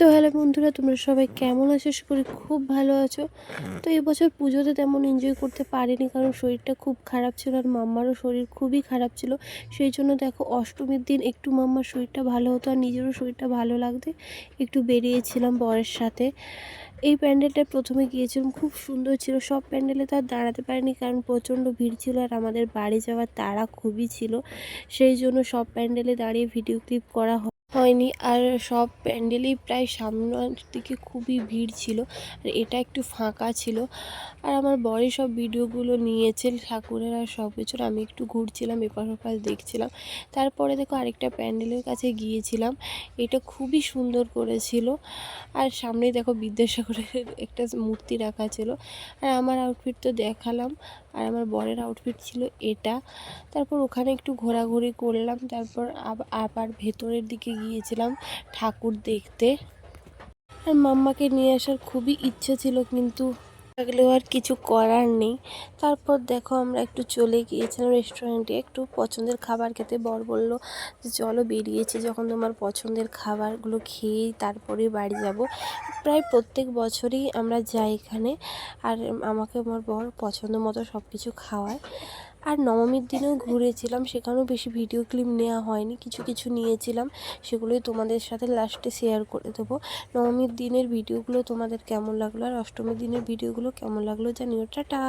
তো হ্যালো বন্ধুরা, তোমরা সবাই কেমন আছো? আশা করি খুব ভালো আছো। তো এবছর পুজোতে তেমন এনজয় করতে পারিনি, কারণ শরীরটা খুব খারাপ ছিল আর মাম্মারও শরীর খুবই খারাপ ছিল। সেই জন্য দেখো অষ্টমীর দিন একটু মাম্মার শরীরটা ভালো হতো আর নিজেরও শরীরটা ভালো লাগতে একটু বেরিয়েছিলাম বরের সাথে। এই প্যান্ডেলটা প্রথমে গিয়েছিলাম, খুব সুন্দর ছিল। সব প্যান্ডেলে তো আর দাঁড়াতে পারিনি, কারণ প্রচণ্ড ভিড় ছিল আর আমাদের বাড়ি যাওয়ার তাড়া খুবই ছিল। সেই জন্য সব প্যান্ডেলে দাঁড়িয়ে ভিডিও ক্লিপ করা হয়নি। আর সব প্যান্ডেলেই প্রায় সামনের দিকে খুবই ভিড় ছিল আর এটা একটু ফাঁকা ছিল। আর আমার বরই সব ভিডিওগুলো নিয়েছে ঠাকুরের আর সব কিছুর, আমি একটু ঘুরছিলাম, এপাশ ওপাশ দেখছিলাম। তারপরে দেখো আরেকটা প্যান্ডেলের কাছে গিয়েছিলাম, এটা খুবই সুন্দর করেছিল। আর সামনেই দেখো বিদ্যাসাগরের একটা মূর্তি রাখা ছিল। আর আমার আউটফিট তো দেখালাম, আর আমার বরের আউটফিট ছিল এটা। তারপর ওখানে একটু ঘোরাঘুরি করলাম, তারপর আবার ভেতরের দিকে গিয়েছিলাম ঠাকুর দেখতে। আর মাম্মাকে নিয়ে আসার খুবই ইচ্ছে ছিল, কিন্তু থাকলেও আর কিছু করার নেই। তারপর দেখো আমরা একটু চলে গিয়েছিলাম রেস্টুরেন্টে একটু পছন্দের খাবার খেতে। বর বলল যে চলো, বেরিয়েছি যখন তোমার পছন্দের খাবারগুলো খেয়েই তারপরে বাড়ি যাব। প্রায় প্রত্যেক বছরই আমরা যাই এখানে, আর আমাকে আমার বর পছন্দ মতো সব কিছু খাওয়ায়। আর নবমীর দিনেও ঘুরেছিলাম, সেখানেও বেশি ভিডিও ক্লিপ নেওয়া হয়নি, কিছু কিছু নিয়েছিলাম, সেগুলোই তোমাদের সাথে লাস্টে শেয়ার করে দেবো। নবমীর দিনের ভিডিওগুলো তোমাদের কেমন লাগলো আর অষ্টমীর দিনের ভিডিওগুলো কেমন লাগলো জানিও। টাটা।